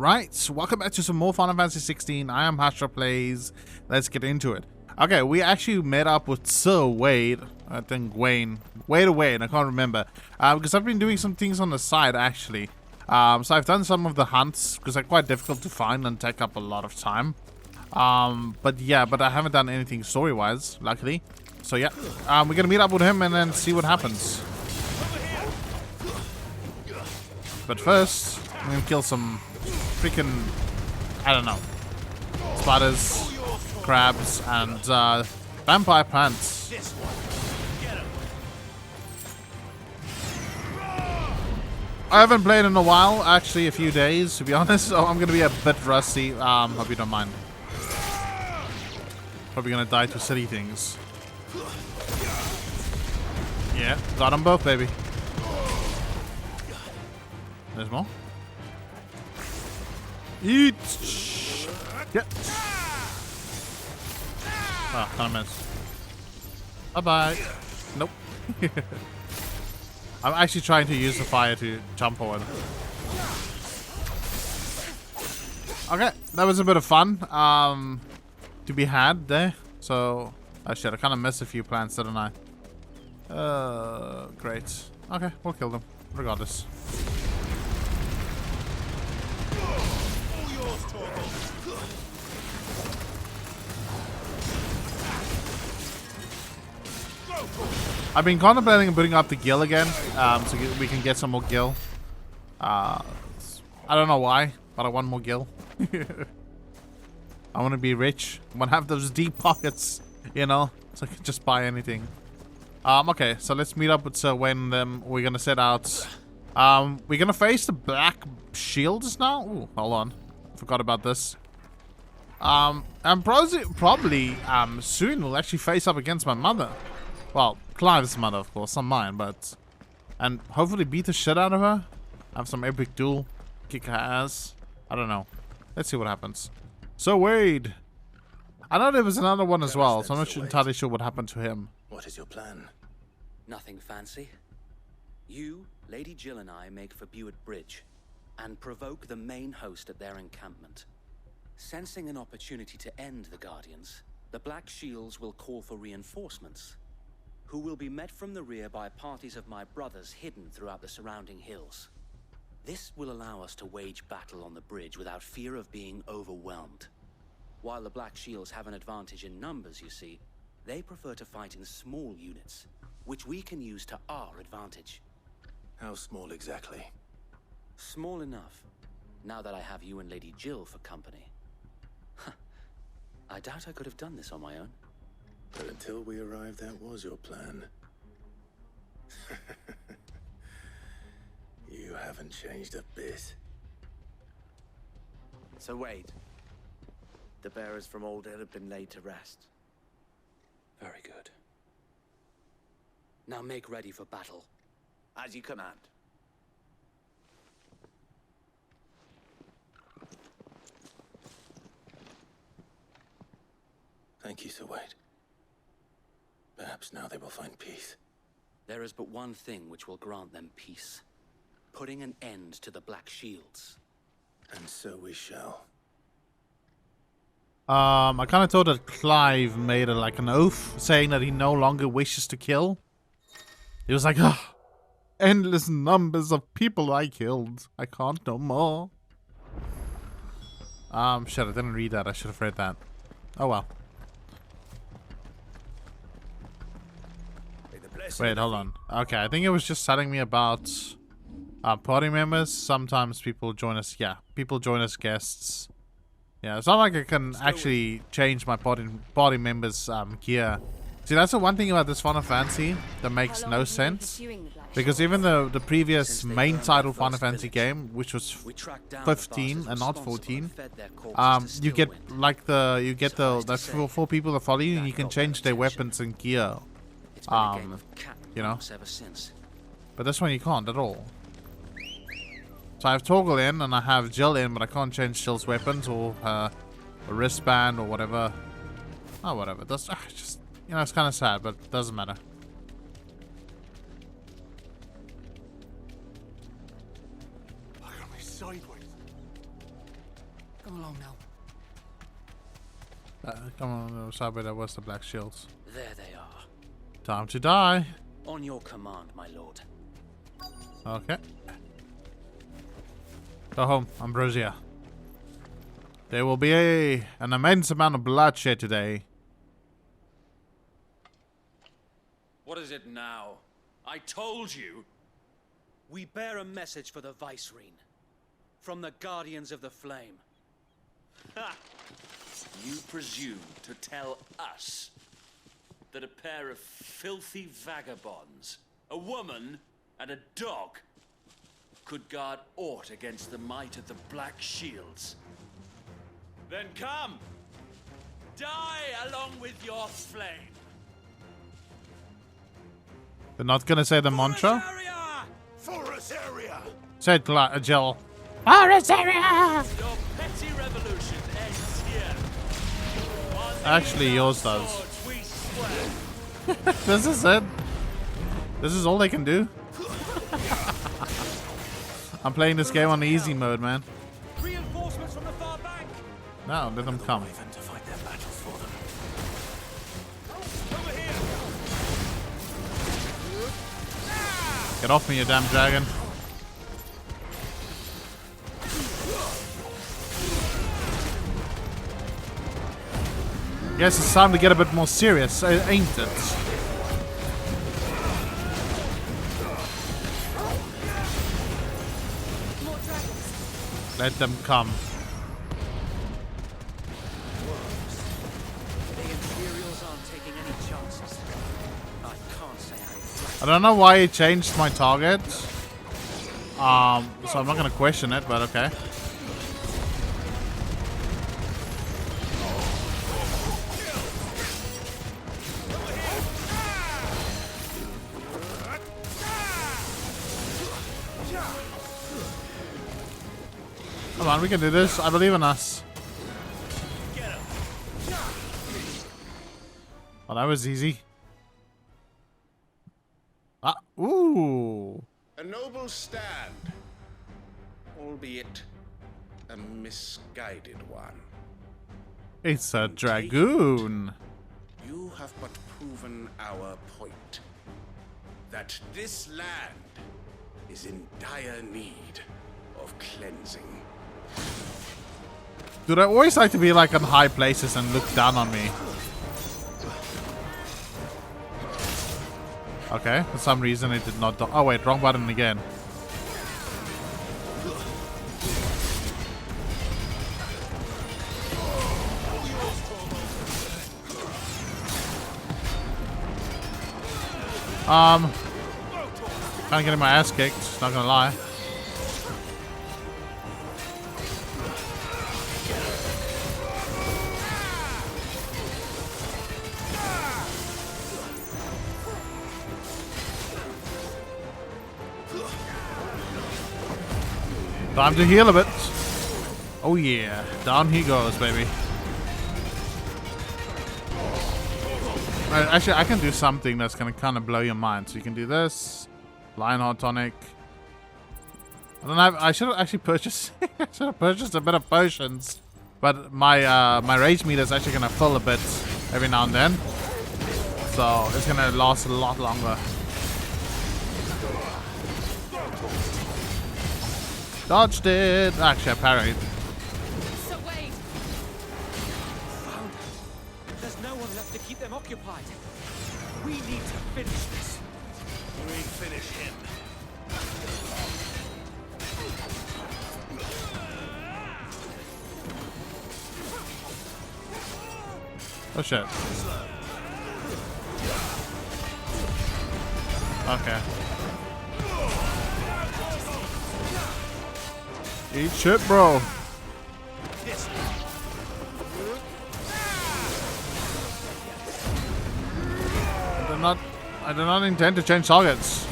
Right, so welcome back to some more Final Fantasy 16. I am Hashra Plays. Let's get into it. Okay, we actually met up with Sir Wade. I think Wayne. Wade or Wayne, I can't remember. Because I've been doing some things on the side, actually. So I've done some of the hunts, because they're quite difficult to find and take up a lot of time. But I haven't done anything story-wise, luckily. So yeah, we're going to meet up with him and then see what happens. But first, I'm going to kill some freaking, I don't know, spiders, crabs, and vampire plants. I haven't played in a while, actually a few days, to be honest, so I'm gonna be a bit rusty. Hope you don't mind. Probably gonna die to silly things. Yeah, got them both, baby. There's more. Eat! Yeah. Oh, kind of missed. Bye-bye. Nope. I'm actually trying to use the fire to jump forward. Okay, that was a bit of fun to be had there. So, oh shit, I kind of missed a few plants, didn't I? Great. Okay, we'll kill them, regardless. I've been contemplating putting up the gil again, so we can get some more gil. I don't know why, but I want more gil. I want to be rich. I want to have those deep pockets, you know, so I can just buy anything. Okay, so let's meet up with Sir Wayne and we're gonna set out. We're gonna face the black shields now. Ooh, hold on, forgot about this. And probably soon we'll actually face up against my mother. Well, Clive's mother, of course, not mine, but... And hopefully beat the shit out of her. Have some epic duel. Kick her ass. I don't know. Let's see what happens. So, Wade. I know there was another one as well, so I'm not entirely sure what happened to him. What is your plan? Nothing fancy. You, Lady Jill and I make for Buett Bridge and provoke the main host at their encampment. Sensing an opportunity to end the Guardians, the Black Shields will call for reinforcements, who will be met from the rear by parties of my brothers hidden throughout the surrounding hills. This will allow us to wage battle on the bridge without fear of being overwhelmed. While the Black Shields have an advantage in numbers, you see, they prefer to fight in small units, which we can use to our advantage. How small exactly? Small enough, now that I have you and Lady Jill for company. I doubt I could have done this on my own. But until we arrived, that was your plan. You haven't changed a bit. So Wade, the bearers from Old Ed have been laid to rest. Very good. Now make ready for battle. As you command. Thank you, Sir Wade. Perhaps now they will find peace. There is but one thing which will grant them peace. Putting an end to the Black Shields. And so we shall. I kind of thought that Clive made like an oath saying that he no longer wishes to kill. He was like, ah, endless numbers of people I killed. I can't no more. Shit, I didn't read that. I should have read that. Oh well. Wait, hold on. Okay, I think it was just telling me about party members. Sometimes people join us. Yeah, people join as guests. Yeah, it's not like I can actually change my party members' gear. See, that's the one thing about this Final Fantasy that makes no sense. Because even the previous main title Final Fantasy game, which was 15 and not 14, you get like the four people that follow you, and you can change their weapons and gear. You know, but this one you can't at all. So I have Toggle in and I have Jill in, but I can't change Jill's weapons or her wristband or whatever. Oh, whatever. That's just, you know, it's kind of sad, but it doesn't matter. Look at me sideways. Go along now. Come on, sorry, that was the black shields. There they are. Time to die. On your command, my lord. Okay. Go home, Ambrosia. There will be an immense amount of bloodshed today. What is it now? I told you. We bear a message for the Vicereine. From the Guardians of the Flame. Ha! You presume to tell us that a pair of filthy vagabonds, a woman and a dog, could guard aught against the might of the Black Shields? Then come! Die along with your flame! They're not gonna say the mantra? Forest area! Say it, Jill. Forest area! Your petty revolution ends here. Actually, yours does. Swords we swear. This is it. This is all they can do. I'm playing this game on easy mode, man. Reinforcements from the far bank. Now, let them come. Even to fight their battles for them. Over here. Get off me, you damn dragon. Yes, it's time to get a bit more serious, ain't it? More dragons. Let them come. The Imperials aren't taking any chances. I can't say I'm flattered. I don't know why it changed my target. So I'm not gonna question it, but okay. Come on, we can do this. I believe in us. Well, that was easy. Ah, ooh. A noble stand, albeit a misguided one. It's a dragoon. You have but proven our point. That this land is in dire need of cleansing. Dude, I always like to be like on high places and look down on me. Okay, for some reason it did not do— oh wait, wrong button again. Kinda getting my ass kicked, not gonna lie. Time to heal a bit. Oh yeah, down he goes, baby. Actually, I can do something that's gonna kind of blow your mind. So you can do this, Lionheart tonic. I don't have— I should have actually purchased— I should have purchased a bit of potions. But my my rage meter is actually gonna fill a bit every now and then, so it's gonna last a lot longer. Dodged it. Actually, I parried. So wait. Found her. There's no one left to keep them occupied. We need to finish this. We finish him. Oh shit. Okay. Eat shit, bro. I do not intend to change targets.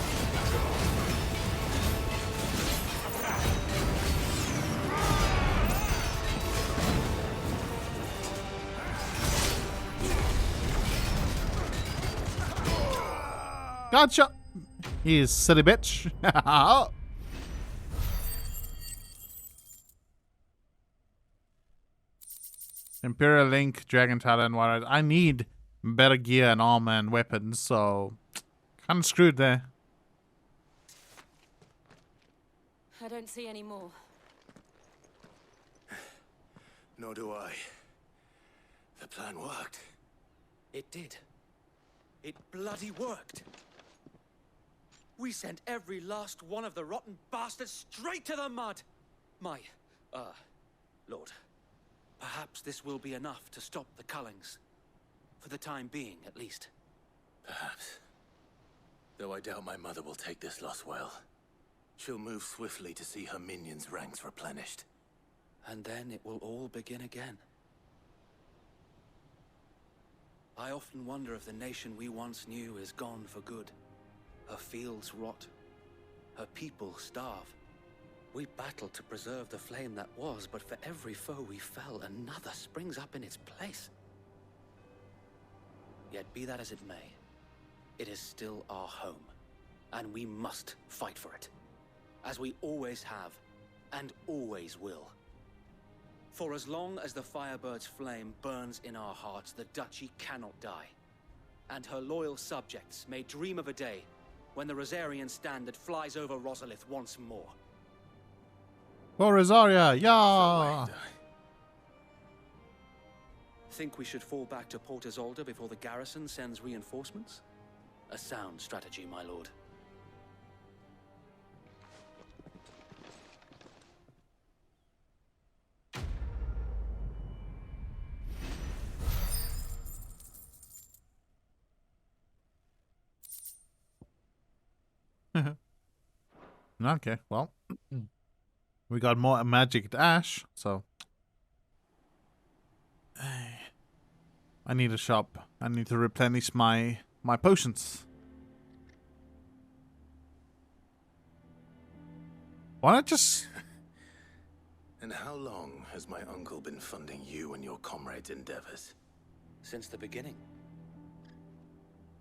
Gotcha. You silly bitch. Imperial Link, Dragon Talon, Warrior. I need better gear and armor and weapons, so kind of screwed there. I don't see any more. Nor do I. The plan worked. It did. It bloody worked. We sent every last one of the rotten bastards straight to the mud. My, Lord, perhaps this will be enough to stop the Cullings. For the time being, at least. Perhaps. Though I doubt my mother will take this loss well. She'll move swiftly to see her minions' ranks replenished. And then it will all begin again. I often wonder if the nation we once knew is gone for good. Her fields rot. Her people starve. We battled to preserve the flame that was, but for every foe we fell, another springs up in its place. Yet be that as it may, it is still our home, and we must fight for it, as we always have, and always will. For as long as the Firebird's flame burns in our hearts, the Duchy cannot die. And her loyal subjects may dream of a day when the Rosarian standard flies over Rosalith once more. For Rosaria, yeah! Think we should fall back to Port Isolde before the garrison sends reinforcements? A sound strategy, my lord. Okay, well. We got more magic ash, so. I need a shop. I need to replenish my potions. Why not just... And how long has my uncle been funding you and your comrades' endeavors? Since the beginning.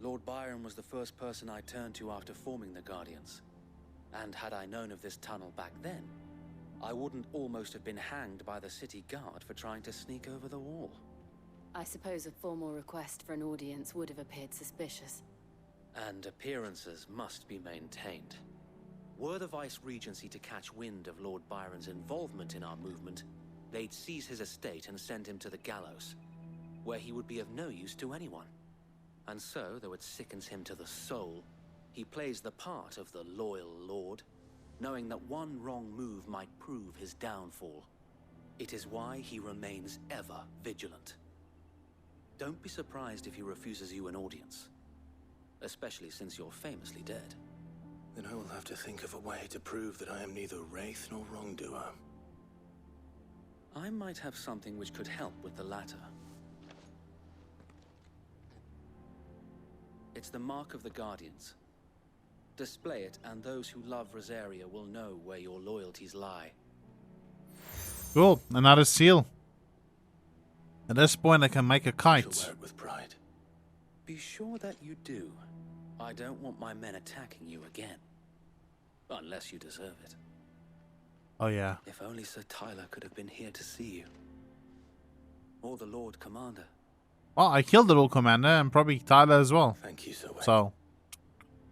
Lord Byron was the first person I turned to after forming the Guardians. And had I known of this tunnel back then, I wouldn't almost have been hanged by the city guard for trying to sneak over the wall. I suppose a formal request for an audience would have appeared suspicious. And appearances must be maintained. Were the Vice-Regency to catch wind of Lord Byron's involvement in our movement, they'd seize his estate and send him to the gallows, where he would be of no use to anyone. And so, though it sickens him to the soul, he plays the part of the loyal lord, knowing that one wrong move might prove his downfall. It is why he remains ever vigilant. Don't be surprised if he refuses you an audience, especially since you're famously dead. Then I will have to think of a way to prove that I am neither wraith nor wrongdoer. I might have something which could help with the latter. It's the mark of the Guardians. Display it, and those who love Rosaria will know where your loyalties lie. Cool, another seal. At this point, I can make a I shall kite. wear it with pride. Be sure that you do. I don't want my men attacking you again. Unless you deserve it. Oh, yeah. If only Sir Tyler could have been here to see you. Or the Lord Commander. Well, I killed the Lord Commander and probably Tyler as well. Thank you, Sir Wayne. So,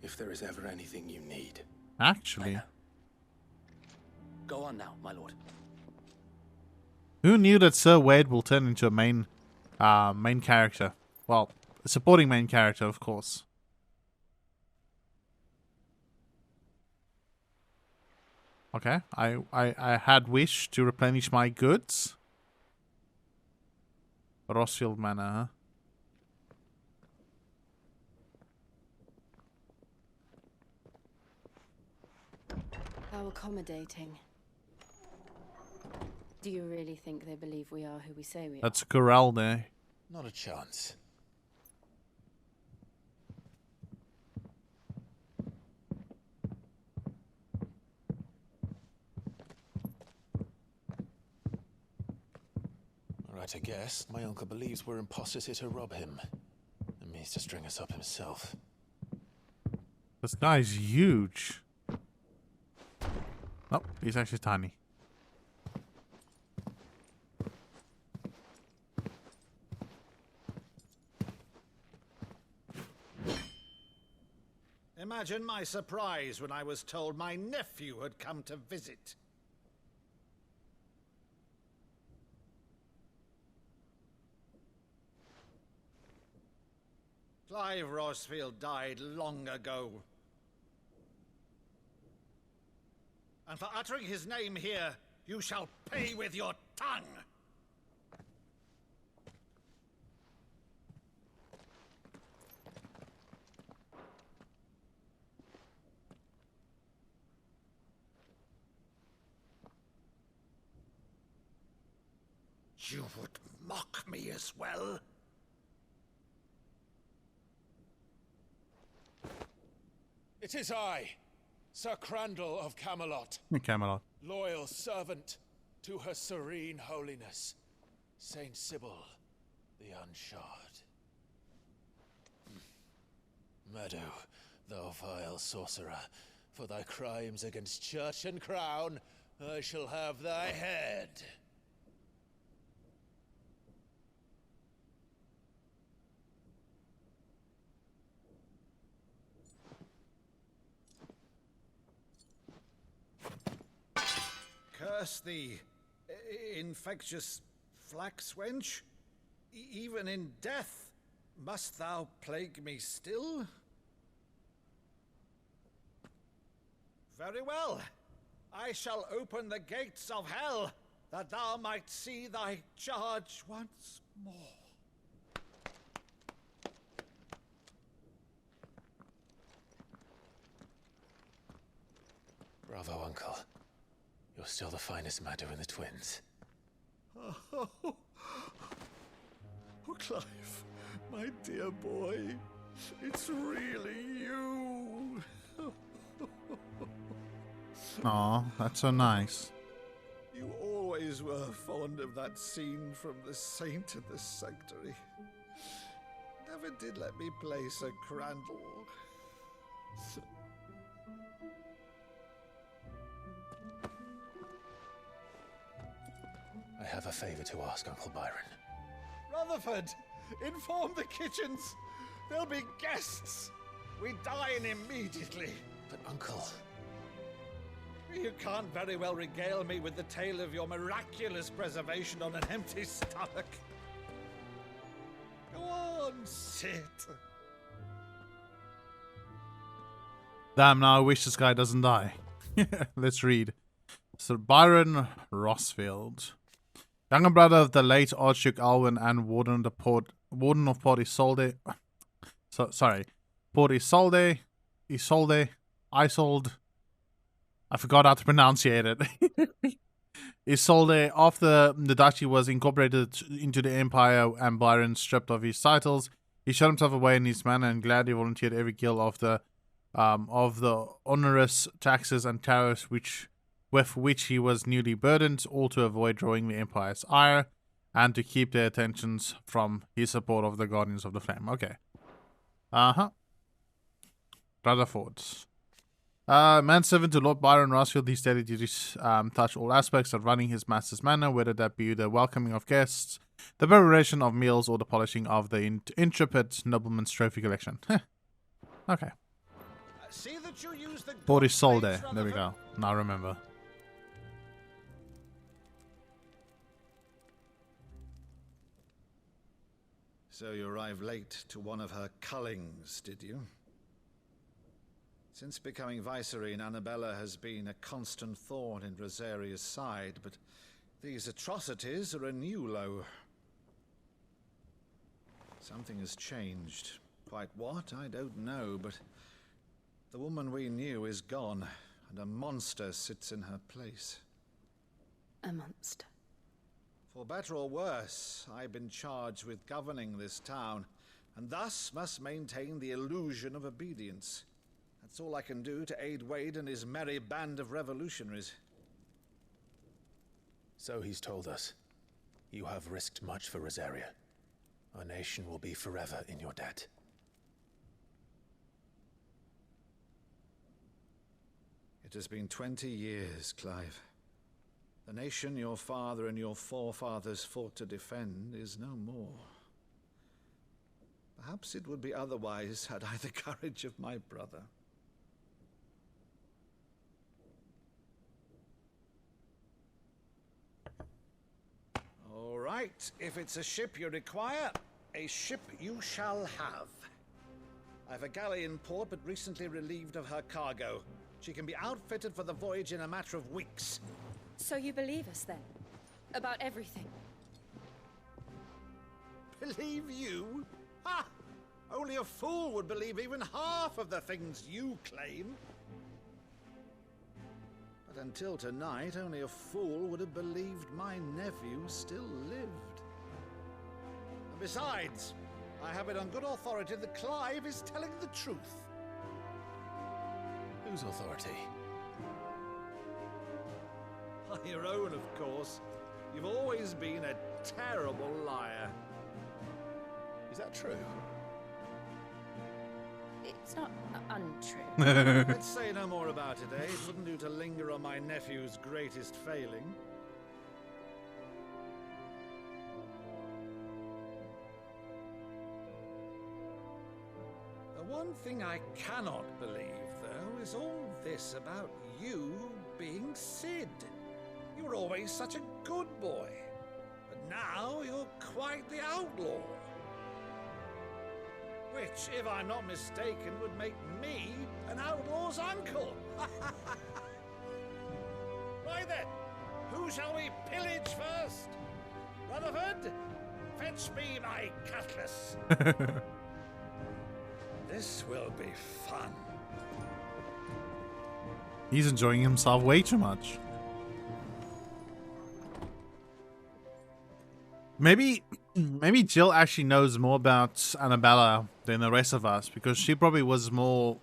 If there is ever anything you need, actually, Go on now, my lord. who knew that Sir Wade will turn into a main character? Well, a supporting main character, of course. Okay, I had wish to replenish my goods. Rossfield Manor, huh? How accommodating. Do you really think they believe we are who we say we are? That's a corral there. not a chance. Right, I guess. My uncle believes we're imposters here to rob him. And means to string us up himself. This guy's huge. Oh, he's actually tiny. imagine my surprise when I was told my nephew had come to visit. Clive Rosfield died long ago. And for uttering his name here, you shall pay with your tongue! You would mock me as well? It is I, Sir Crandall of Camelot. Camelot. Loyal servant to her serene holiness, Saint Sybil the Unshod. Meadow, thou vile sorcerer, for thy crimes against church and crown, I shall have thy head. Curse thee, infectious flax wench. Even in death, must thou plague me still? Very well. I shall open the gates of hell, that thou might see thy charge once more. Bravo, Uncle. You're still the finest Meadow in the twins. Oh, Clive, my dear boy, it's really you. Aw, that's so nice. You always were fond of that scene from The Saint and the Sanctuary. Never did let me play Sir Crandall. I have a favor to ask, Uncle Byron. Rutherford, inform the kitchens. There'll be guests. We dine immediately. But, Uncle... You can't very well regale me with the tale of your miraculous preservation on an empty stomach. Go on, sit. Damn, now I wish this guy doesn't die. Let's read. Sir Byron Rosfield, younger brother of the late Archduke Alwyn and Warden of Port Isolde. Port Isolde. I forgot how to pronunciate it. Isolde, after the duchy was incorporated into the empire and Byron stripped of his titles, he shut himself away in his manor and gladly volunteered every guild of the onerous taxes and tariffs with which he was newly burdened, all to avoid drawing the empire's ire and to keep their attentions from his support of the Guardians of the Flame. Okay. Rutherford. Manservant to Lord Byron Rosfield, these daily duties touch all aspects of running his master's manor, whether that be the welcoming of guests, the preparation of meals, or the polishing of the intrepid nobleman's trophy collection. Okay. See that you use the Port Isolde. There we go. Now remember. So you arrived late to one of her cullings, did you? Since becoming Vicereine, Annabella has been a constant thorn in Rosaria's side, but these atrocities are a new low. Something has changed. Quite what, I don't know, but the woman we knew is gone, and a monster sits in her place. A monster. For better or worse, I've been charged with governing this town, and thus must maintain the illusion of obedience. That's all I can do to aid Wade and his merry band of revolutionaries. So he's told us. You have risked much for Rosaria. Our nation will be forever in your debt. It has been 20 years, Clive. The nation your father and your forefathers fought to defend is no more. Perhaps it would be otherwise had I the courage of my brother. Right, if it's a ship you require, a ship you shall have. I've a galley in port, but recently relieved of her cargo. She can be outfitted for the voyage in a matter of weeks. So you believe us then? About everything? Believe you? Ha! Only a fool would believe even half of the things you claim. But until tonight, only a fool would have believed my nephew still lived. And besides, I have it on good authority that Clive is telling the truth. Whose authority? Your own, of course. You've always been a terrible liar. Is that true? It's not untrue. Let's say no more about it, eh? It wouldn't do to linger on my nephew's greatest failing. The one thing I cannot believe, though, is all this about you being Sid. You were always such a good boy, but now you're quite the outlaw. Which, if I'm not mistaken, would make me an outlaw's uncle. Right then, who shall we pillage first? Rutherford, fetch me my cutlass. This will be fun. He's enjoying himself way too much. Maybe Jill actually knows more about Annabella than the rest of us, because she probably was more,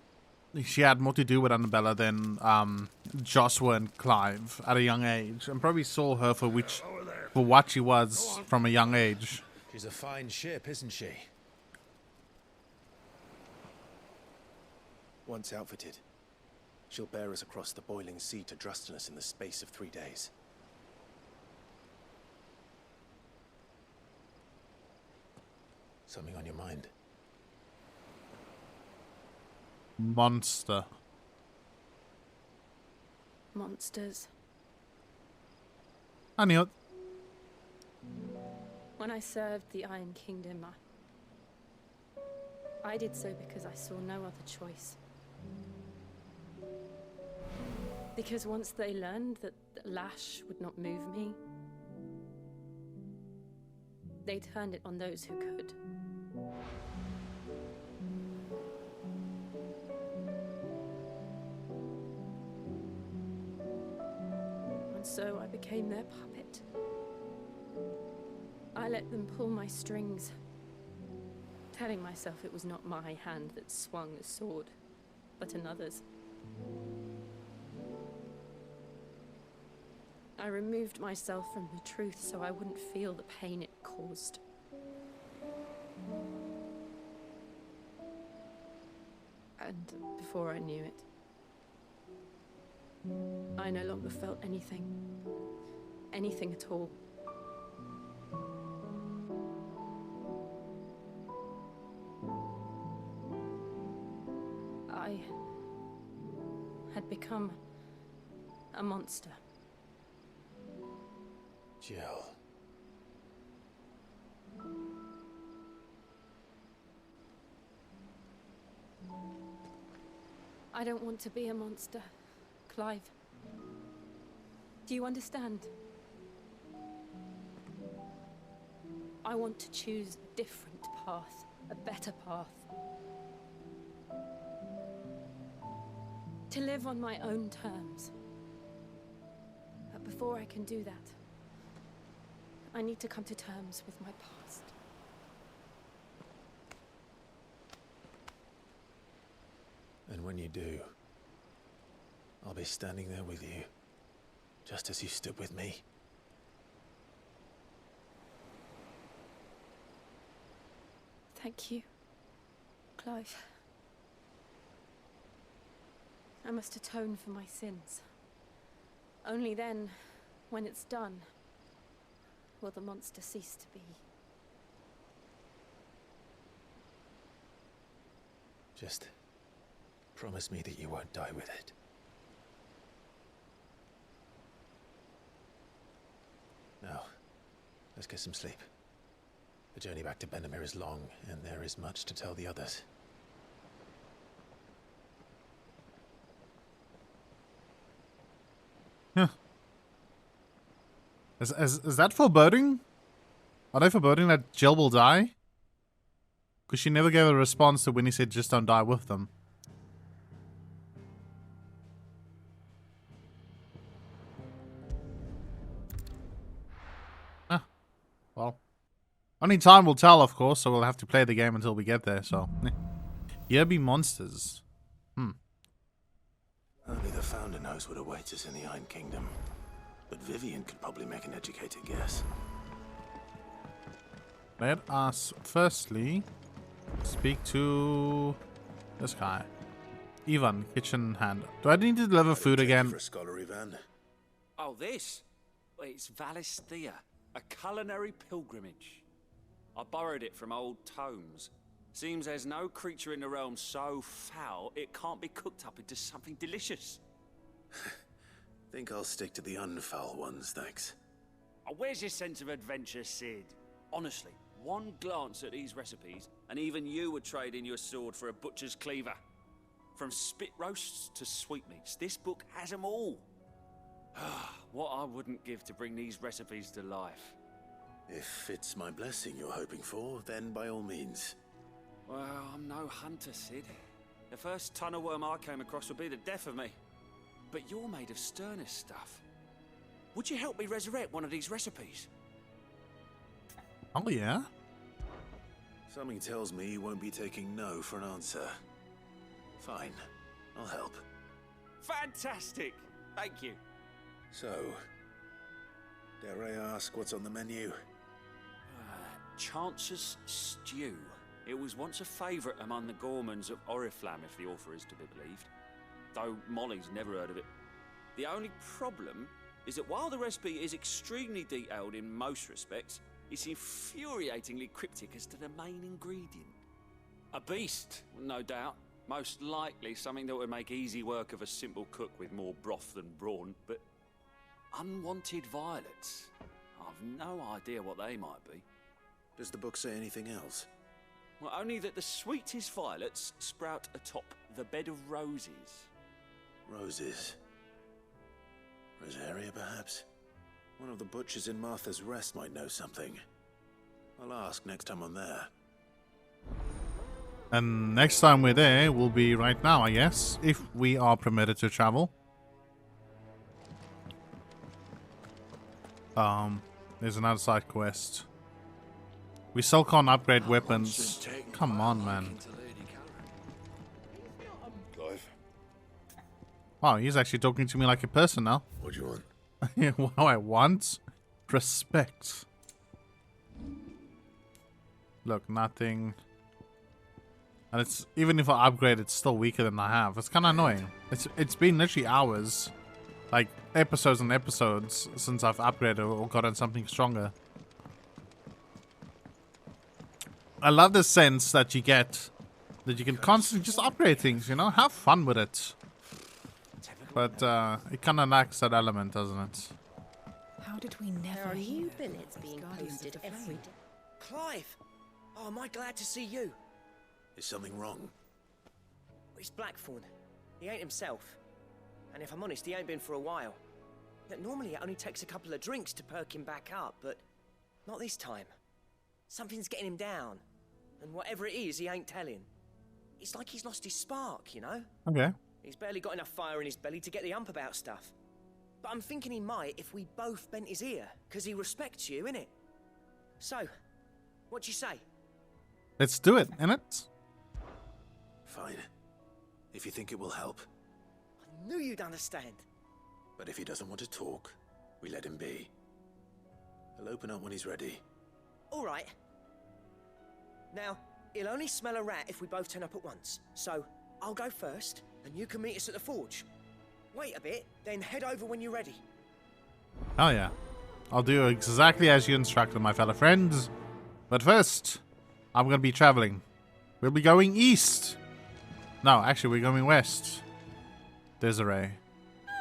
she had more to do with Annabella than Joshua and Clive at a young age, and probably saw her for what she was from a young age. She's a fine ship, isn't she? Once outfitted, she'll bear us across the boiling sea to Drustinus in the space of 3 days. Something on your mind? Monster. Monsters. I knew it. When I served the Iron Kingdom, I did so because I saw no other choice. Because once they learned that Lash would not move me, they turned it on those who could. And so I became their puppet. I let them pull my strings, telling myself it was not my hand that swung a sword, but another's. I removed myself from the truth so I wouldn't feel the pain it caused. And before I knew it, I no longer felt anything. Anything at all. I had become a monster. Jill. I don't want to be a monster, Clive. Do you understand? I want to choose a different path, a better path. To live on my own terms. But before I can do that, I need to come to terms with my past. And when you do, I'll be standing there with you, just as you stood with me. Thank you, Clive. I must atone for my sins. Only then, when it's done, will the monster cease to be. Just promise me that you won't die with it. Now, Let's get some sleep. The journey back to Benamir is long, and there is much to tell the others. Huh. Is that foreboding? Are they foreboding that Jill will die? Because she never gave a response to when he said just don't die with them. Ah, well. Only time will tell, of course, so we'll have to play the game until we get there, so. Here be monsters. Only the Founder knows what awaits us in the Iron Kingdom. But Vivian could probably make an educated guess. Let us firstly speak to this guy. Ivan, kitchen hand. Do I need to deliver food again? For a scholar, Ivan. Oh, this? Well, it's Valisthea, a culinary pilgrimage. I borrowed it from old tomes. Seems there's no creature in the realm so foul it can't be cooked up into something delicious. Think I'll stick to the unfoul ones, thanks. Oh, where's your sense of adventure, Sid? Honestly, one glance at these recipes, and even you would trade in your sword for a butcher's cleaver. From spit roasts to sweetmeats, this book has them all. What I wouldn't give to bring these recipes to life. If it's my blessing you're hoping for, then by all means. Well, I'm no hunter, Sid. The first ton of worm I came across would be the death of me. But you're made of sterner stuff. Would you help me resurrect one of these recipes? Oh, yeah? Something tells me you won't be taking no for an answer. Fine, I'll help. Fantastic! Thank you. So, dare I ask what's on the menu? Chance's Stew. It was once a favourite among the gourmands of Oriflamme, if the author is to be believed. Though Molly's never heard of it. The only problem is that while the recipe is extremely detailed in most respects, it's infuriatingly cryptic as to the main ingredient. A beast, no doubt. Most likely something that would make easy work of a simple cook with more broth than brawn, but unwanted violets. I've no idea what they might be. Does the book say anything else? Well, only that the sweetest violets sprout atop the bed of roses. Roses. Rosaria, perhaps? One of the butchers in Martha's Rest might know something. I'll ask next time I'm there. And next time we're there will be right now, I guess, if we are permitted to travel. There's another side quest. We still can't upgrade weapons. Come on, man. Clive? Wow, he's actually talking to me like a person now. What do you want? What I want? Respect. Look, nothing. And it's even if I upgrade, it's still weaker than I have. It's kind of annoying. It's been literally hours, like episodes and episodes since I've upgraded or gotten something stronger. I love the sense that you get that you can constantly just upgrade things. You know, have fun with it. But it kind of lacks that element, doesn't it? How did we never There are hear new of billets this being Guardian posted of the every Flame? day. Clive! Oh, am I glad to see you? Is something wrong? It's Blackthorn. He ain't himself. And if I'm honest, he ain't been for a while. Yet normally it only takes a couple of drinks to perk him back up, but not this time. Something's getting him down. And whatever it is, he ain't telling. It's like he's lost his spark, you know? Okay. He's barely got enough fire in his belly to get the ump about stuff. But I'm thinking he might if we both bent his ear, because he respects you, innit? So, what you say? Let's do it, innit? Fine. If you think it will help. I knew you'd understand. But if he doesn't want to talk, we let him be. He'll open up when he's ready. All right. Now, he'll only smell a rat if we both turn up at once. So, I'll go first, and you can meet us at the forge. Wait a bit, then head over when you're ready. Oh yeah. I'll do exactly as you instructed, my fellow friends. But first, I'm going to be traveling. We'll be going east. No, actually, we're going west. Desiree.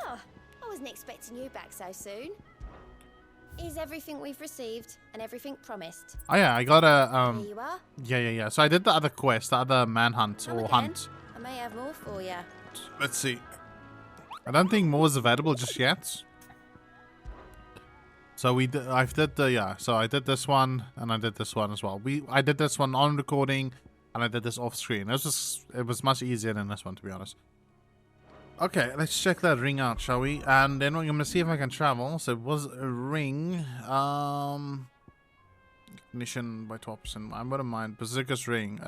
Oh, I wasn't expecting you back so soon. Is everything we've received and everything promised? Oh yeah, I got a There you are. Yeah. So I did the other quest, the other manhunt Come or again. hunt. I may have more for you. Let's see. I don't think more is available just yet. So I did this one and I did this one as well. I did this one on recording and I did this off screen. It was much easier than this one, to be honest. Okay, let's check that ring out, shall we? And then we're gonna see if I can travel. So it was a ring. Ignition by 12%. I wouldn't mind. Berserker's ring.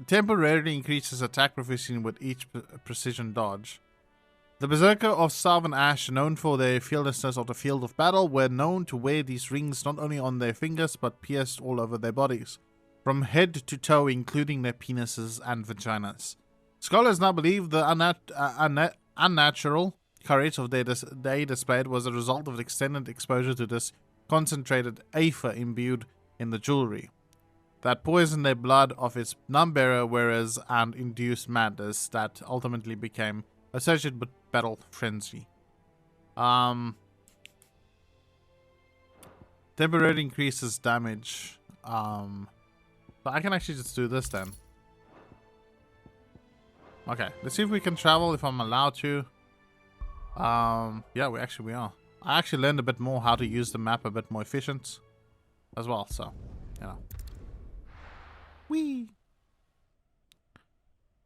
Temporarily increases attack proficiency with each precision dodge. The Berserker of Southern Ash, known for their fearlessness of the field of battle, were known to wear these rings not only on their fingers but pierced all over their bodies, from head to toe, including their penises and vaginas. Scholars now believe the unnatural courage of they displayed was a result of extended exposure to this concentrated aether imbued in the jewelry that poisoned their blood of its non-bearer wearers and induced madness that ultimately became associated with battle frenzy. Temporarily increases damage. But I can actually just do this then. Okay, let's see if we can travel, if I'm allowed to. Yeah, we are. I actually learned a bit more how to use the map a bit more efficient as well, so, you know. Whee!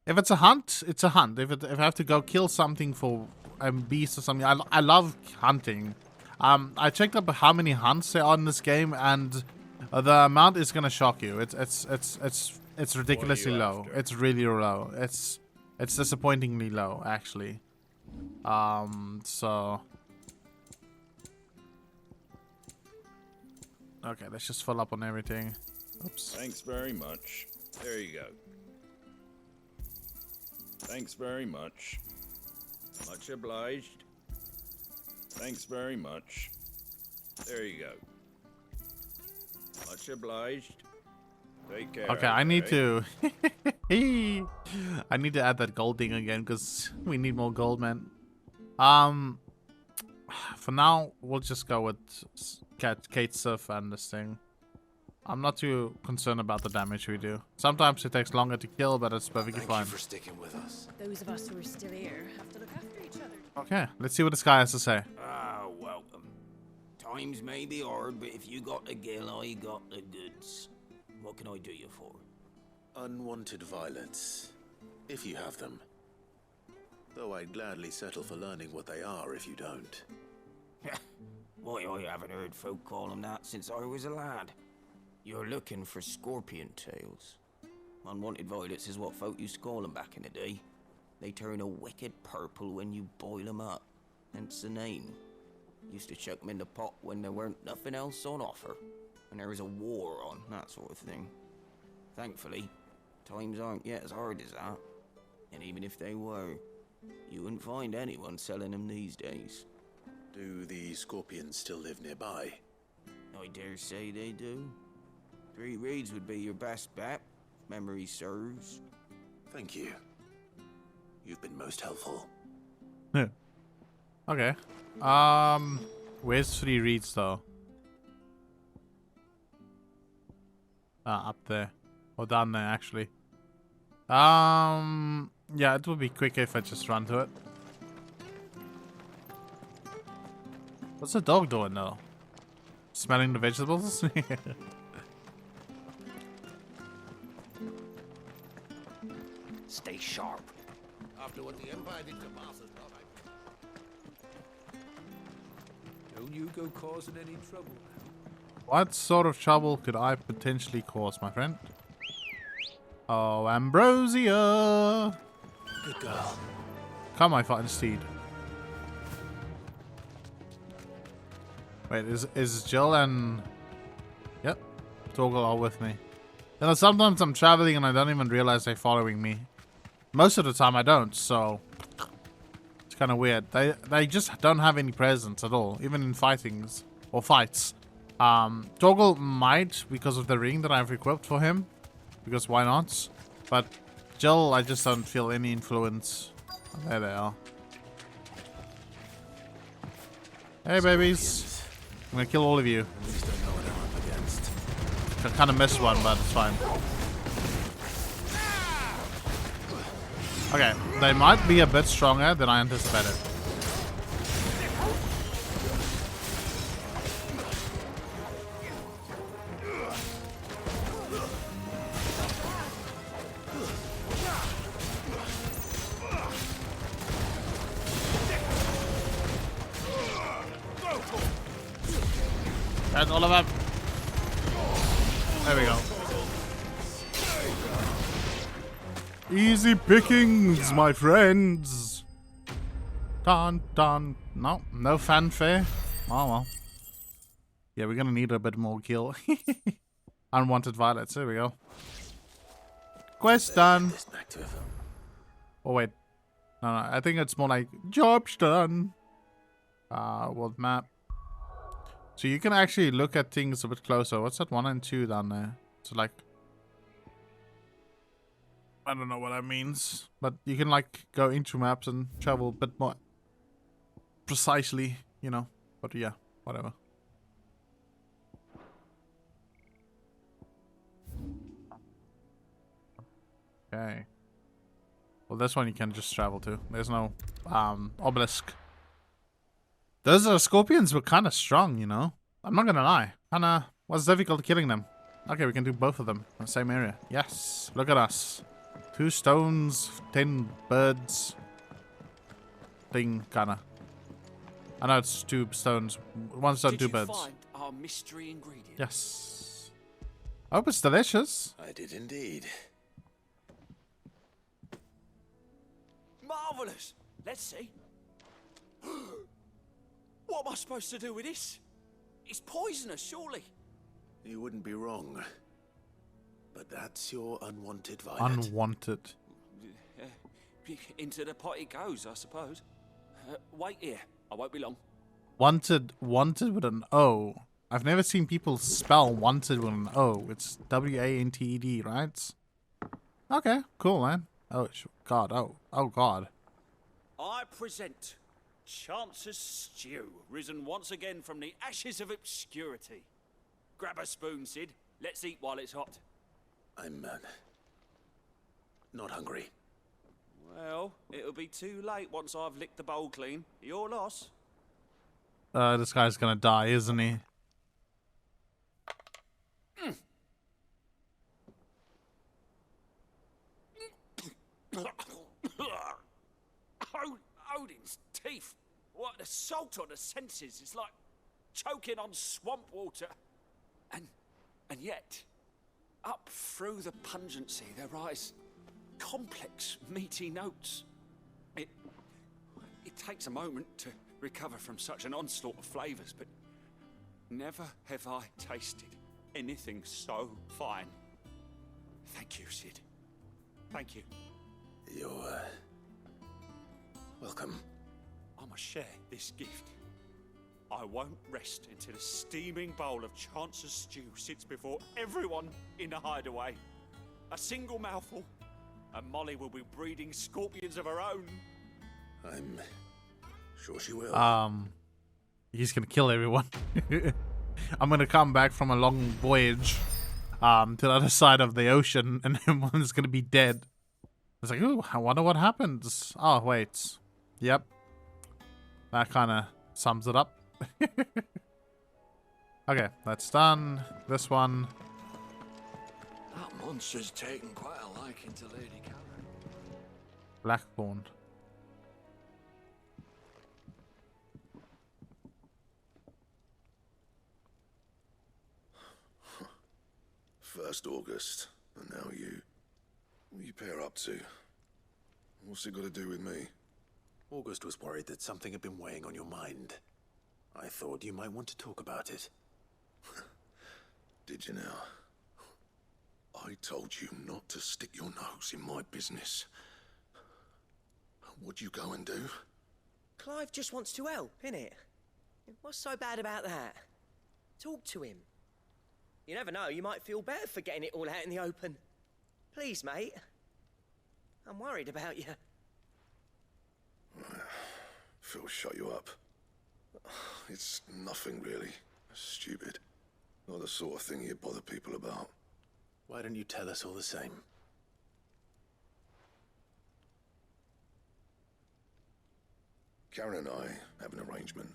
If it's a hunt, it's a hunt. If I have to go kill something for a beast or something, I love hunting. I checked up how many hunts there are in this game, and the amount is gonna shock you. It's ridiculously low. It's really low. It's disappointingly low, actually. So okay, let's just fill up on everything. Oops. Thanks very much. There you go. Thanks very much. Much obliged. Thanks very much. There you go. Much obliged. Take care. Okay, I need to I need to add that gold thing again because we need more gold, man. For now, we'll just go with Kate Surf and this thing. I'm not too concerned about the damage we do. Sometimes it takes longer to kill, but it's perfectly fine. Thank you for sticking with us. Those of us who are still here have to look after each other. Okay, let's see what this guy has to say. Ah, welcome. Times may be hard, but if you got the gill, I got the goods. What can I do you for? Unwanted violets, if you have them. Though I'd gladly settle for learning what they are if you don't. Why, I haven't heard folk call them that since I was a lad. You're looking for scorpion tails. Unwanted violets is what folk used to call them back in the day. They turn a wicked purple when you boil them up, hence the name. Used to chuck them in the pot when there weren't nothing else on offer, when there was a war on, that sort of thing. Thankfully, times aren't yet as hard as that. And even if they were, you wouldn't find anyone selling them these days. Do the scorpions still live nearby? I dare say they do. 3 Reeds would be your best bet, if memory serves. Thank you. You've been most helpful. Yeah. Okay. Where's 3 Reeds though? Up there. Or down there, actually. Yeah, it would be quicker if I just run to it. What's the dog doing though? Smelling the vegetables? Stay sharp. After what the Empire did to Martha's brother. Don't you go causing any trouble. What sort of trouble could I potentially cause, my friend? Oh, Ambrosia! Good girl. Come, my fine steed. Wait, is Jill and... Yep, Torgal all with me. You know, sometimes I'm traveling and I don't even realize they're following me. Most of the time I don't, so... It's kind of weird. They just don't have any presence at all, even in fightings or fights. Torgal might because of the ring that I've equipped for him, because why not? But Jill, I just don't feel any influence. Oh, there they are. Hey, babies. I'm gonna kill all of you. At least I know what I'm up against. I kind of missed one, but it's fine. Okay, they might be a bit stronger than I anticipated. That's all of them. There we go. Easy pickings, my friends. Dun dun. No, no fanfare. Oh well. Yeah, we're gonna need a bit more kill. Unwanted violets. There we go. Quest done. Oh wait. No, I think it's more like job's done. World map. So you can actually look at things a bit closer. What's that 1 and 2 down there? So like, I don't know what that means, but you can like go into maps and travel a bit more precisely, you know. But yeah, whatever. Okay. Well, this one you can just travel to. There's no obelisk. Those scorpions were kind of strong, you know. I'm not gonna lie. Kinda was difficult killing them. Okay, we can do both of them in the same area. Yes, look at us. 2 stones, 10 birds. Thing, kinda. I know it's 2 stones. 1 stone, 2 birds. Find our mystery ingredient? Yes. I hope it's delicious. I did indeed. Marvelous. Let's see. What am I supposed to do with this? It's poisonous, surely. You wouldn't be wrong. But that's your unwanted violet. Unwanted. Into the pot it goes, I suppose. Wait here. I won't be long. Wanted with an O. I've never seen people spell wanted with an O. It's W-A-N-T-E-D, right? Okay, cool, man. Oh, God. Oh, God. I present Chance's stew, risen once again from the ashes of obscurity. Grab a spoon, Sid. Let's eat while it's hot. I'm not hungry. Well, it'll be too late once I've licked the bowl clean. Your loss. This guy's gonna die, isn't he? Odin's teeth. What an assault on the senses. It's like choking on swamp water. And yet, up through the pungency, there rise complex, meaty notes. It takes a moment to recover from such an onslaught of flavors, but never have I tasted anything so fine. Thank you, Sid. Thank you. You're welcome. I must share this gift. I won't rest until a steaming bowl of Chance's stew sits before everyone in the hideaway. A single mouthful, and Molly will be breeding scorpions of her own. I'm sure she will. He's gonna kill everyone. I'm gonna come back from a long voyage to the other side of the ocean, and everyone's gonna be dead. It's like, ooh, I wonder what happens. Oh, wait. Yep. That kind of sums it up. Okay, that's done. This one. That monster's taken quite a liking to Lady Karen. Blackthorn. First August, and now you. What are you pair up to? What's it got to do with me? August was worried that something had been weighing on your mind. I thought you might want to talk about it. Did you now? I told you not to stick your nose in my business. What'd you go and do? Clive just wants to help, innit? What's so bad about that? Talk to him. You never know, you might feel better for getting it all out in the open. Please, mate. I'm worried about you. Phil shut you up. It's nothing really. Stupid. Not the sort of thing you bother people about. Why don't you tell us all the same? Karen and I have an arrangement.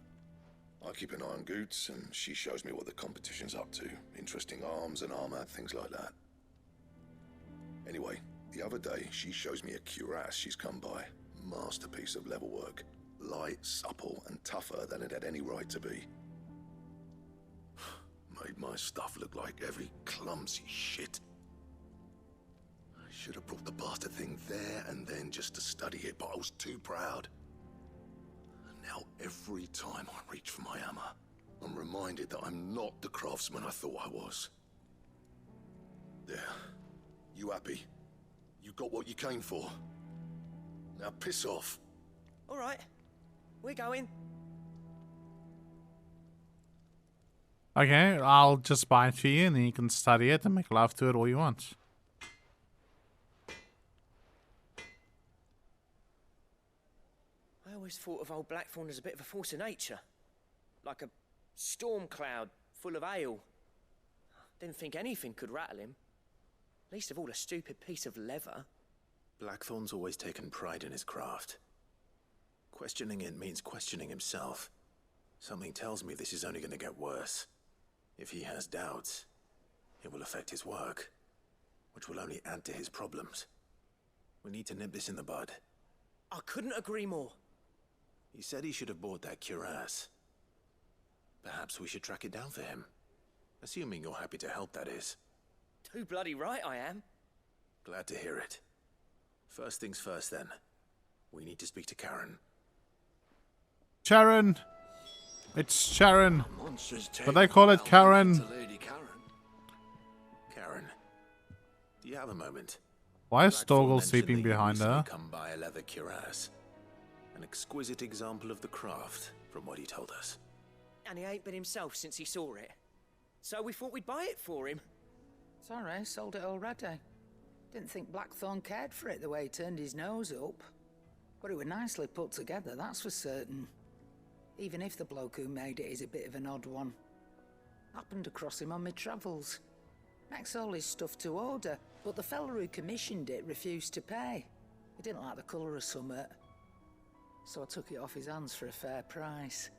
I keep an eye on Goots, and she shows me what the competition's up to. Interesting arms and armor, things like that. Anyway, the other day, she shows me a cuirass she's come by. Masterpiece of level work. Light, supple, and tougher than it had any right to be. Made my stuff look like every clumsy shit. I should have brought the bastard thing there and then just to study it, but I was too proud. And now every time I reach for my hammer, I'm reminded that I'm not the craftsman I thought I was. There. You happy? You got what you came for. Now piss off. All right. We're going. Okay, I'll just buy it for you, and then you can study it and make love to it all you want. I always thought of old Blackthorn as a bit of a force of nature. Like a storm cloud full of ale. Didn't think anything could rattle him. Least of all a stupid piece of leather. Blackthorn's always taken pride in his craft. Questioning it means questioning himself. Something tells me this is only going to get worse. If he has doubts, it will affect his work, which will only add to his problems. We need to nip this in the bud. I couldn't agree more. He said he should have bought that cuirass. Perhaps we should track it down for him. Assuming you're happy to help, that is. Too bloody right I am. Glad to hear it. First things first, then. We need to speak to Karen. Sharon! It's Sharon. Monsters But they call it Karen. Lady Karen. Karen, do you have a moment? Why is Blackthorn Storgle mentioned sleeping that you behind recently her? Come by a leather cuirass. An exquisite example of the craft, from what he told us. And he ain't been himself since he saw it. So we thought we'd buy it for him. Sorry, sold it already. Didn't think Blackthorn cared for it the way he turned his nose up. But it were nicely put together, that's for certain. Even if the bloke who made it is a bit of an odd one. Happened across him on my travels. Makes all his stuff to order, but the fella who commissioned it refused to pay. He didn't like the colour of summit. So I took it off his hands for a fair price.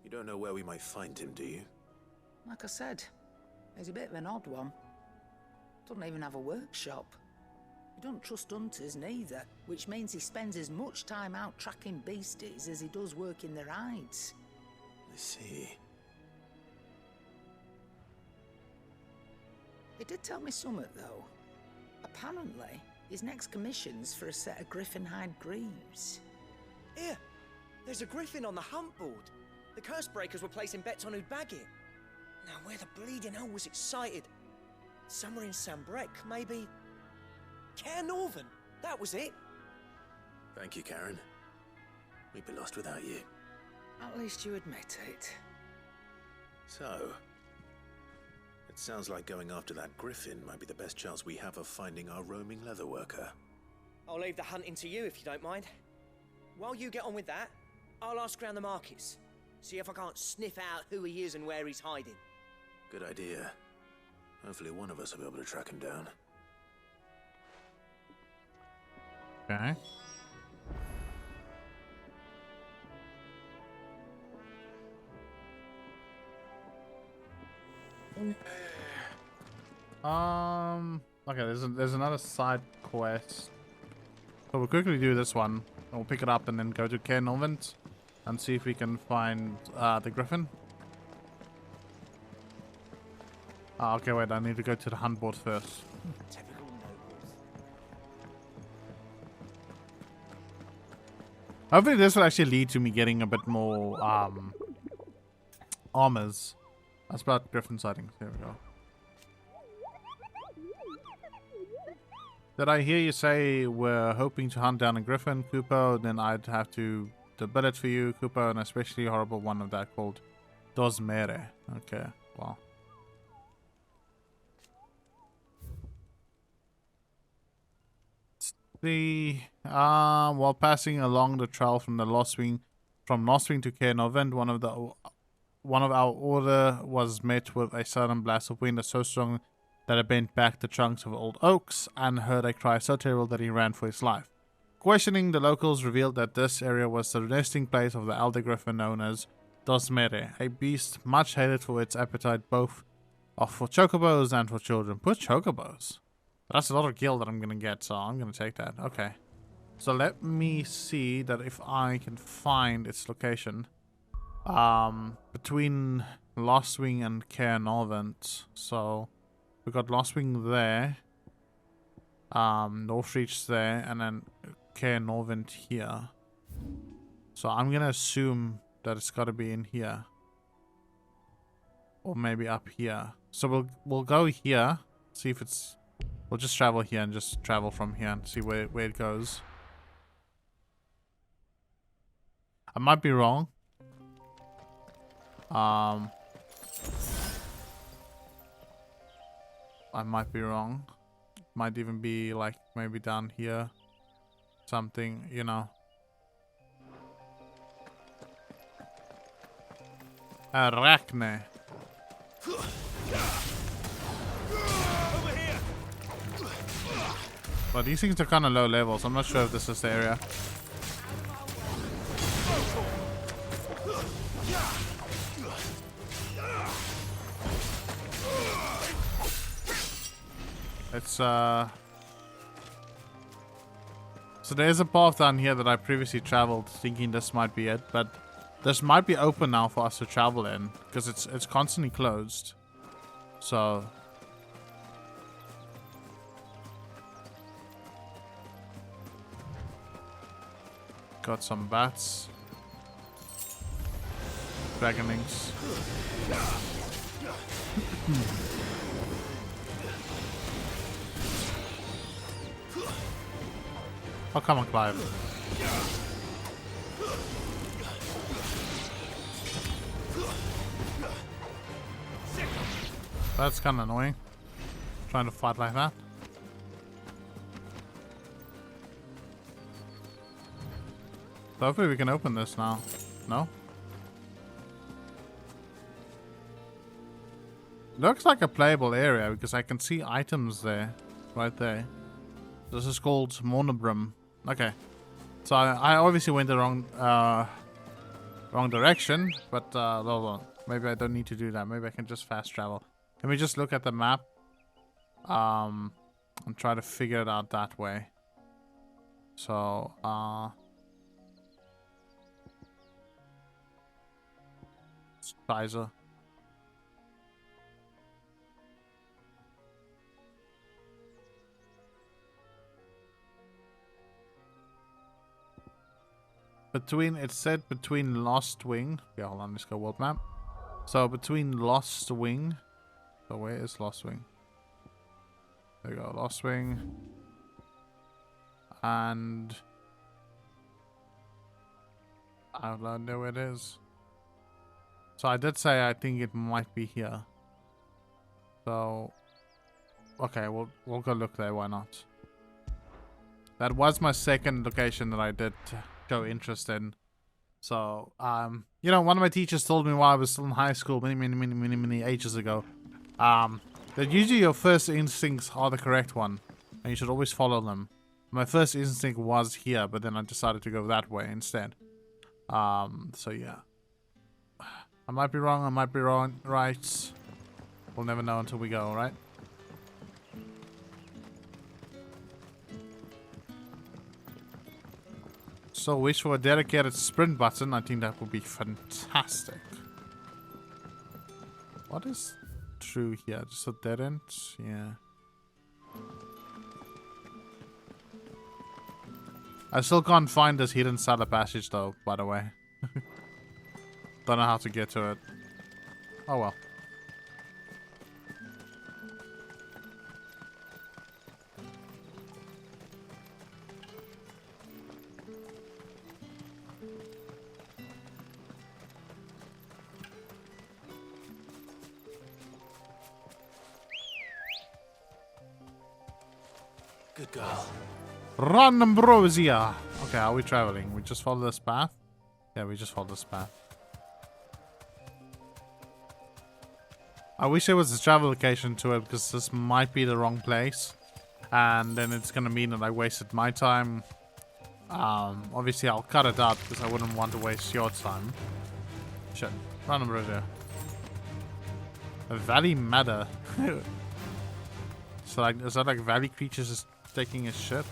You don't know where we might find him, do you? Like I said, he's a bit of an odd one. Doesn't even have a workshop. He don't trust hunters neither, which means he spends as much time out tracking beasties as he does working their hides. I see. He did tell me something, though. Apparently, his next commission's for a set of griffin hide greaves. Here, there's a griffin on the hunt board. The curse breakers were placing bets on who'd bag it. Now, where the bleeding hell was it sighted? Somewhere in Sambrec, maybe... Care Northern, that was it. Thank you, Karen. We'd be lost without you. At least you admit it. So, it sounds like going after that griffin might be the best chance we have of finding our roaming leatherworker. I'll leave the hunting to you if you don't mind. While you get on with that, I'll ask around the markets. See if I can't sniff out who he is and where he's hiding. Good idea. Hopefully one of us will be able to track him down. Okay. Okay, there's another side quest. So we'll quickly do this one. We'll pick it up and then go to Care Northern and see if we can find the griffin. Okay, wait, I need to go to the hunt board first. Hopefully this will actually lead to me getting a bit more armors. That's about griffin sightings. Here we go. Did I hear you say we're hoping to hunt down a griffin, Kupo? Then I'd have to build it for you, Kupo, an especially horrible one of that called Dosmere. Okay, wow. While passing along the trail from the Lost Wing, from Lostwing to Cairnovent, one of our order was met with a sudden blast of wind so strong that it bent back the trunks of old oaks, and heard a cry so terrible that he ran for his life. Questioning the locals revealed that this area was the resting place of the elder griffin known as Dosmere, a beast much hated for its appetite both for chocobos and for children. Put chocobos. That's a lot of gil that I'm gonna get, so I'm gonna take that. Okay. So let me see that if I can find its location. Between Lostwing and Cairnovent. So we got Lostwing there. Northreach there, and then Cairnovent here. So I'm gonna assume that it's gotta be in here. Or maybe up here. So we'll go here. See if it's... We'll just travel here and just travel from here and see where it goes. I might be wrong. I might be wrong. Might even be like maybe down here. Something, you know. Arachne. Well, these things are kind of low level, so I'm not sure if this is the area. It's so there's a path down here that I previously traveled thinking this might be it, but this might be open now for us to travel in because it's constantly closed. So got some bats. Dragonlings. Oh, come on, Clive. That's kind of annoying. Trying to fight like that. So hopefully we can open this now. No? Looks like a playable area because I can see items there. Right there. This is called Monobrum. Okay. So I obviously went the wrong direction, but hold on. Maybe I don't need to do that. Maybe I can just fast travel. Let me just look at the map and try to figure it out that way. So Kaiser. It said between Lostwing. Yeah, hold on, let's go world map. So between Lostwing. So where is Lostwing? There we go, Lostwing. And I have no idea where it is. So I did say I think it might be here. So okay, we'll go look there, why not? That was my second location that I did show interest in. So, you know, one of my teachers told me while I was still in high school many ages ago, that usually your first instincts are the correct one, and you should always follow them. My first instinct was here, but then I decided to go that way instead. So yeah. I might be wrong, I might be wrong, right? We'll never know until we go, right? So wish for a dedicated sprint button. I think that would be fantastic. What is true here? Just a dead end? Yeah. I still can't find this hidden cellar passage though, by the way. Don't know how to get to it. Oh well. Good girl. Run, Ambrosia! Okay, are we traveling? We just follow this path? Yeah, we just followed this path. I wish there was a travel location to it, because this might be the wrong place. And then it's gonna mean that I wasted my time. Obviously I'll cut it out because I wouldn't want to waste your time. Shit. Random radio. A valley matter. So like, is that like valley creatures just taking a shit?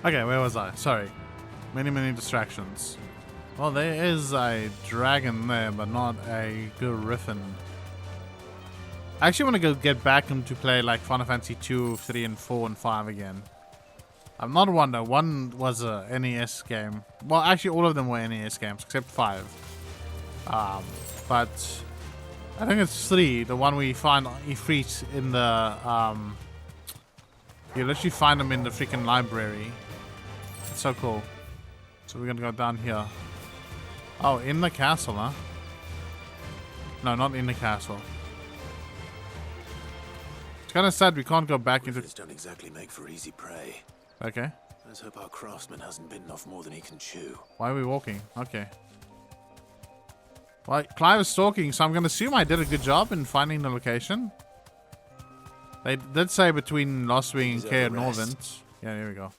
Okay, where was I? Sorry. Many distractions. Well, there is a dragon there, but not a griffin. I actually want to go get back into play like Final Fantasy 2, 3, and 4, and 5 again. I'm not one though. 1 was a NES game. Well, actually all of them were NES games, except 5. But I think it's 3, the one where you find Ifrit in the... you literally find them in the freaking library. It's so cool. So we're gonna go down here. Oh, in the castle, huh? No, not in the castle. It's kind of sad we can't go back into... Don't exactly make for easy prey. Okay. Let's hope our craftsman hasn't bitten off more than he can chew. Why are we walking? Okay. Well, Clive is stalking, so I'm gonna assume I did a good job in finding the location. They did say between Lost Wing and Care Northant. Yeah, here we go.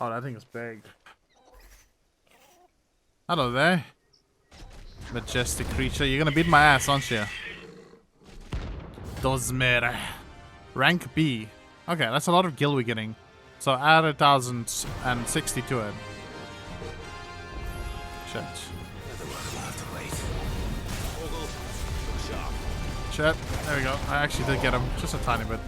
Oh, that thing is big. Hello there. Majestic creature. You're gonna beat my ass, aren't you? Dozmer. Rank B. Okay, that's a lot of gil we're getting. So add 1,060 to it. Shit. Shit. There we go. I actually did get him. Just a tiny bit.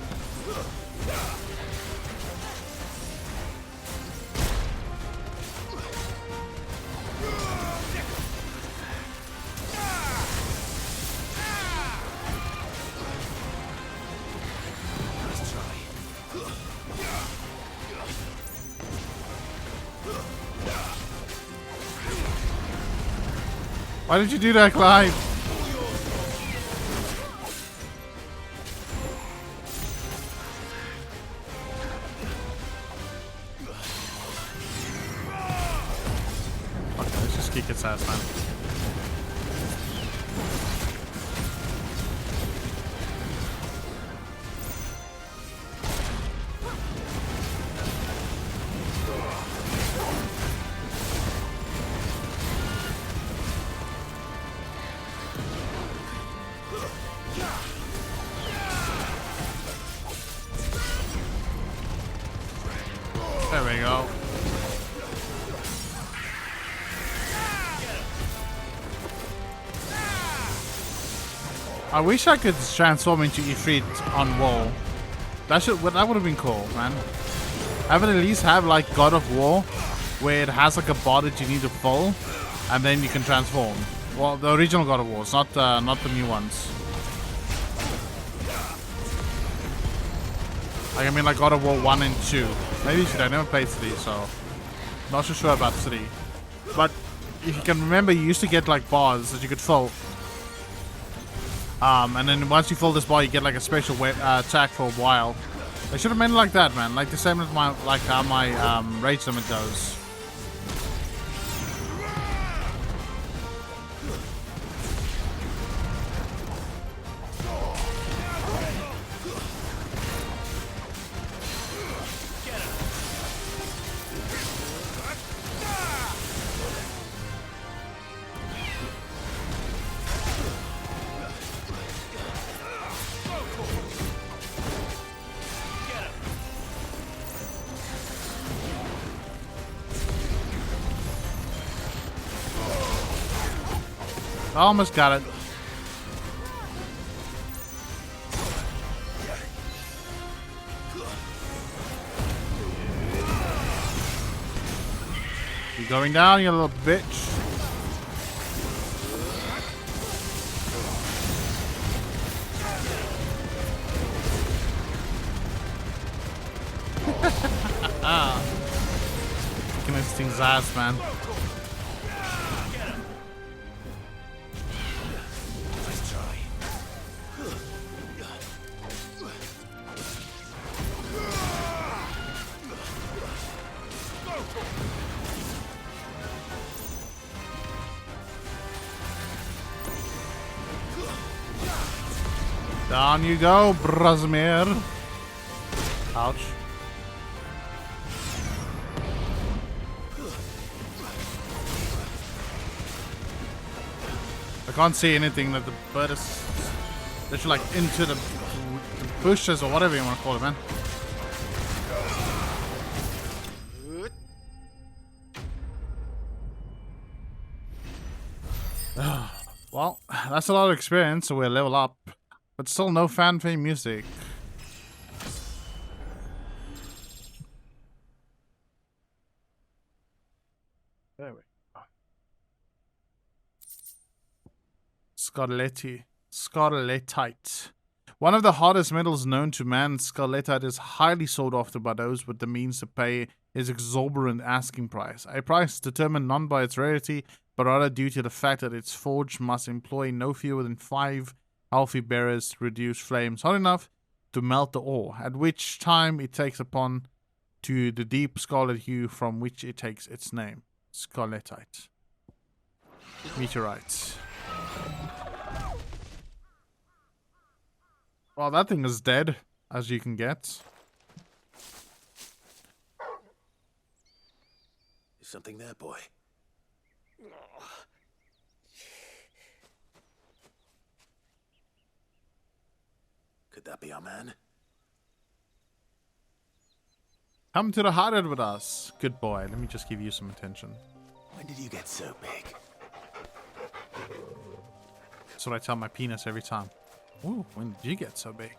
Why did you do that, Clive? Okay, let's just kick its ass, man. There we go. I wish I could transform into Ifrit on wall. That would have been cool, man. I would at least have like God of War, where it has like a bar that you need to pull, and then you can transform. Well, the original God of Wars, not the new ones. Like, I mean, like God of War 1 and 2. Maybe you should. I never played 3, so not so sure about 3. But if you can remember, you used to get like bars that you could fill. And then once you fill this bar, you get like a special attack for a while. They should have made it like that, man. Like the same as my how my rage limit goes. Almost got it. You going down, you little bitch. Kicking this thing's ass, man. Nice try. Down you go, Brazmir. Ouch. I can't see anything that the bird is literally like into the bushes or whatever you want to call it, man. Well, that's a lot of experience, so we'll level up. But still no fanfare music. There we go. Scarletite. One of the hardest metals known to man, scarletite is highly sought after by those with the means to pay its exorbitant asking price. A price determined not by its rarity, but rather due to the fact that its forge must employ no fewer than 5 alfie bearers to reduce flames hot enough to melt the ore, at which time it takes upon to the deep scarlet hue from which it takes its name. Scarletite. Meteorite. Well, that thing is dead, as you can get. Is something there, boy? Could that be our man? Come to the hideout with us. Good boy. Let me just give you some attention. When did you get so big? That's what I tell my penis every time. Ooh, when did you get so big?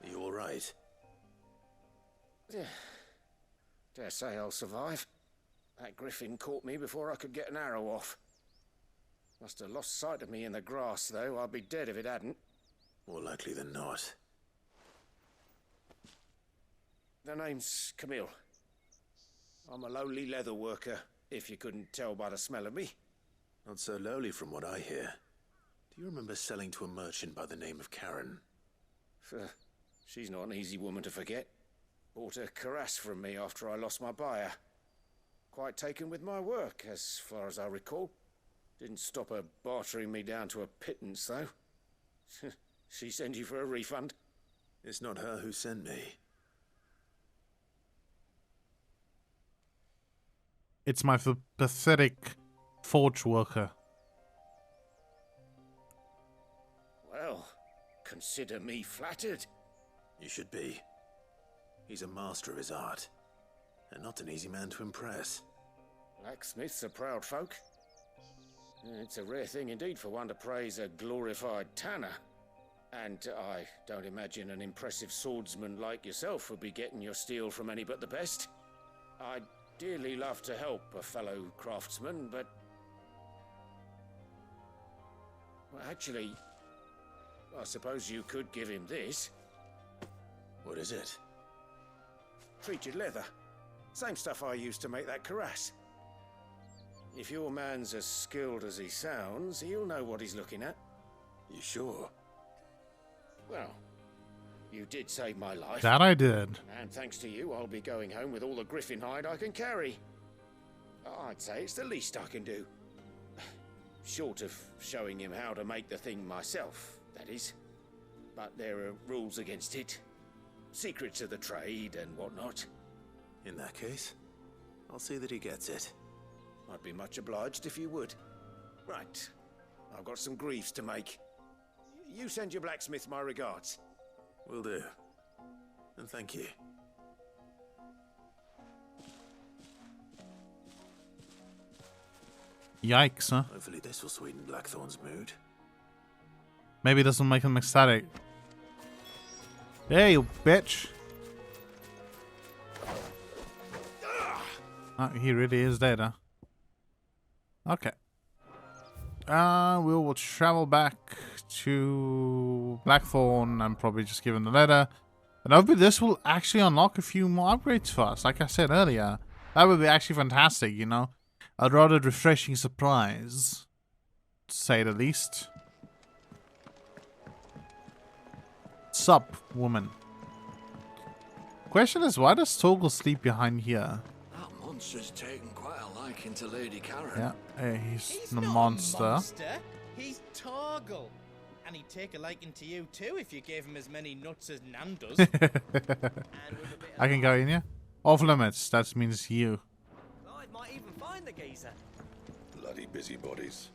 Are you alright? Dare say I'll survive. That griffin caught me before I could get an arrow off. Must have lost sight of me in the grass, though. I'd be dead if it hadn't. More likely than not. The name's Camille. I'm a lowly leather worker, if you couldn't tell by the smell of me. Not so lowly from what I hear. Do you remember selling to a merchant by the name of Karen? She's not an easy woman to forget. Bought a cuirass from me after I lost my buyer. Quite taken with my work, as far as I recall. Didn't stop her bartering me down to a pittance, though. She sent you for a refund? It's not her who sent me. It's my pathetic forge worker. Well, consider me flattered. You should be. He's a master of his art, and not an easy man to impress. Blacksmiths are proud folk. It's a rare thing indeed for one to praise a glorified tanner. And I don't imagine an impressive swordsman like yourself would be getting your steel from any but the best. I'd dearly love to help a fellow craftsman, but... Well, actually, I suppose you could give him this. What is it? Treated leather. Same stuff I used to make that cuirass. If your man's as skilled as he sounds, he'll know what he's looking at. You sure? Well, you did save my life. That I did. And thanks to you, I'll be going home with all the griffin hide I can carry. I'd say it's the least I can do. Short of showing him how to make the thing myself, that is. But there are rules against it. Secrets of the trade and whatnot. In that case, I'll see that he gets it. I'd be much obliged if you would. Right. I've got some greaves to make. You send your blacksmith my regards. Will do. And thank you. Yikes, huh? Hopefully this will sweeten Blackthorn's mood. Maybe this will make him ecstatic. Hey, you bitch. Oh, he really is dead, huh? Okay. We will travel back to Blackthorn and probably just give him the letter. And hopefully this will actually unlock a few more upgrades for us. Like I said earlier, that would be actually fantastic, you know? A rather refreshing surprise, to say the least. Sup, woman. Question is, why does Torgal sleep behind here? That monster's taken quite a liking to Lady Karen. Yeah, hey, he's the not monster. A monster. He's Torgal. And he'd take a liking to you too if you gave him as many nuts as Nan does. I can go in here. Off limits, that means you. Clive might even find the geezer. Bloody busybodies.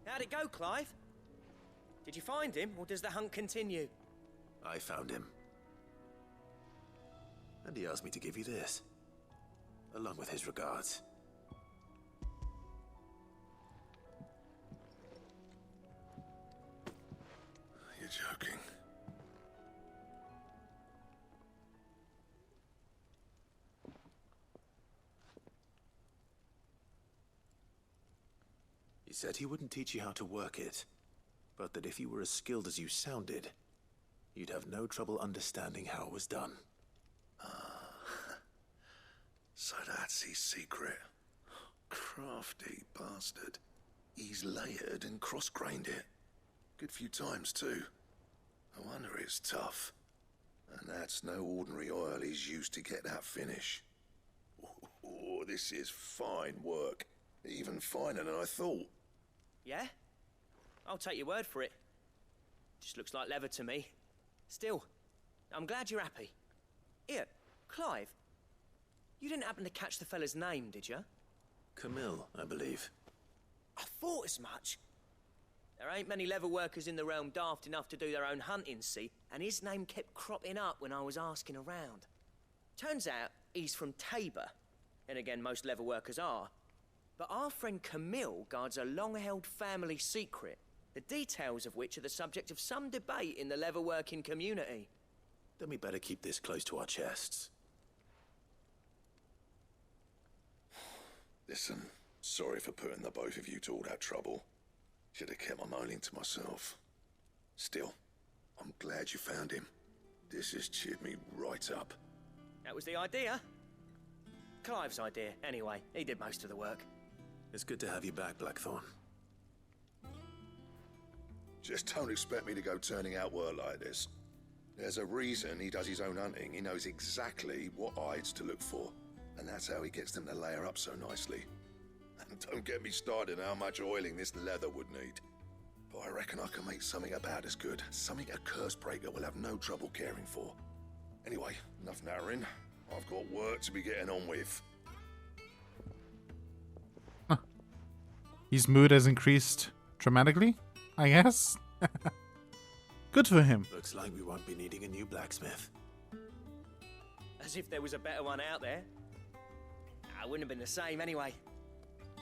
How'd it go, Clive? Did you find him, or does the hunt continue? I found him. And he asked me to give you this, along with his regards. You're joking. He said he wouldn't teach you how to work it, but that if you were as skilled as you sounded, you'd have no trouble understanding how it was done. So that's his secret. Crafty bastard. He's layered and cross-grained it. Good few times, too. No wonder it's tough. And that's no ordinary oil he's used to get that finish. Oh, this is fine work. Even finer than I thought. Yeah? I'll take your word for it. Just looks like leather to me. Still, I'm glad you're happy. Here, Clive. You didn't happen to catch the fella's name, did you? Camille, I believe. I thought as much. There ain't many leather workers in the realm daft enough to do their own hunting, see? And his name kept cropping up when I was asking around. Turns out he's from Tabor. And again, most leather workers are. But our friend Camille guards a long-held family secret, the details of which are the subject of some debate in the leather-working community. Then we better keep this close to our chests. Listen, sorry for putting the both of you to all that trouble. Should have kept my moaning to myself. Still, I'm glad you found him. This has cheered me right up. That was the idea. Clive's idea, anyway. He did most of the work. It's good to have you back, Blackthorn. Just don't expect me to go turning out work like this. There's a reason he does his own hunting. He knows exactly what hides to look for. And that's how he gets them to layer up so nicely. And don't get me started on how much oiling this leather would need. But I reckon I can make something about as good. Something a curse breaker will have no trouble caring for. Anyway, enough nattering. I've got work to be getting on with. His mood has increased dramatically, I guess. Good for him. Looks like we won't be needing a new blacksmith. As if there was a better one out there. I wouldn't have been the same anyway.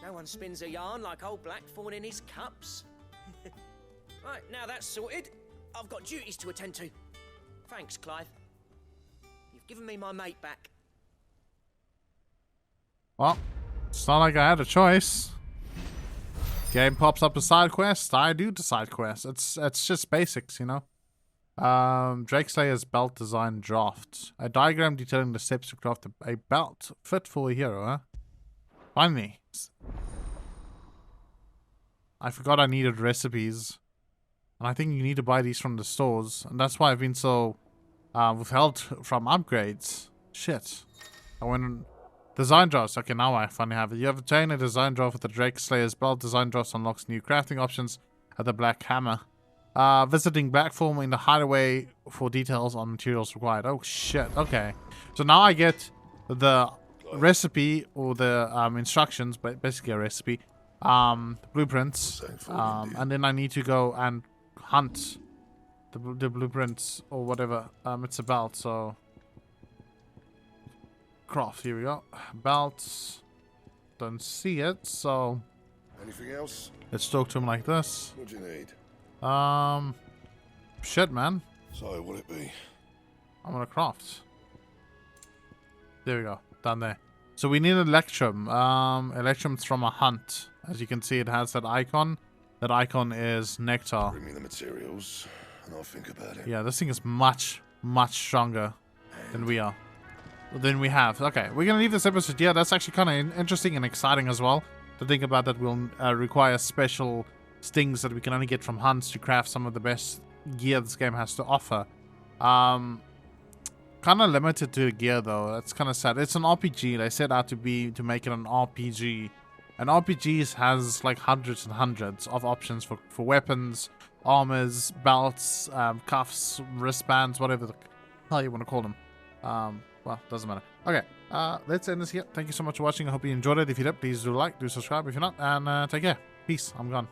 No one spins a yarn like old Blackthorn in his cups. Right, now that's sorted. I've got duties to attend to. Thanks, Clive. You've given me my mate back. Well, it's not like I had a choice. Game pops up a side quest. I do the side quest. It's just basics, you know. Drakeslayer's belt design draft. A diagram detailing the steps to craft a belt fit for a hero, huh? Finally. I forgot I needed recipes. And I think you need to buy these from the stores. And that's why I've been so withheld from upgrades. Shit. I went... Design drafts. Okay, now I finally have it. You have obtained a design draft with the Drakeslayer's belt. Design drafts unlocks new crafting options at the Black Hammer. Visiting Blackthorn in the hideaway for details on materials required. Oh shit, okay. So now I get the recipe or the instructions, but basically a recipe, blueprints, and then I need to go and hunt the blueprints or whatever. It's a belt, so craft. Here we go. Belts. Don't see it, so Anything else? let's talk to him like this. What do you need? Shit, man. So, what'll it be? I'm gonna craft. There we go. Down there. So we need electrum. Electrum's from a hunt. As you can see, it has that icon. That icon is nectar. Bring me the materials, and I'll think about it. Yeah, this thing is much, much stronger than we are. Than we have. Okay, we're gonna leave this episode here. That's actually kind of interesting and exciting as well. To think about that will require special stings that we can only get from hunts to craft some of the best gear this game has to offer. Kind of limited to the gear though. That's kind of sad. It's an RPG. They set out to make it an RPG. And RPGs has like hundreds and hundreds of options for weapons, armors, belts, cuffs, wristbands, whatever the hell you want to call them. Well, doesn't matter. Okay, let's end this here. Thank you so much for watching. I hope you enjoyed it. If you did, please do like, do subscribe if you're not, and take care. Peace. I'm gone.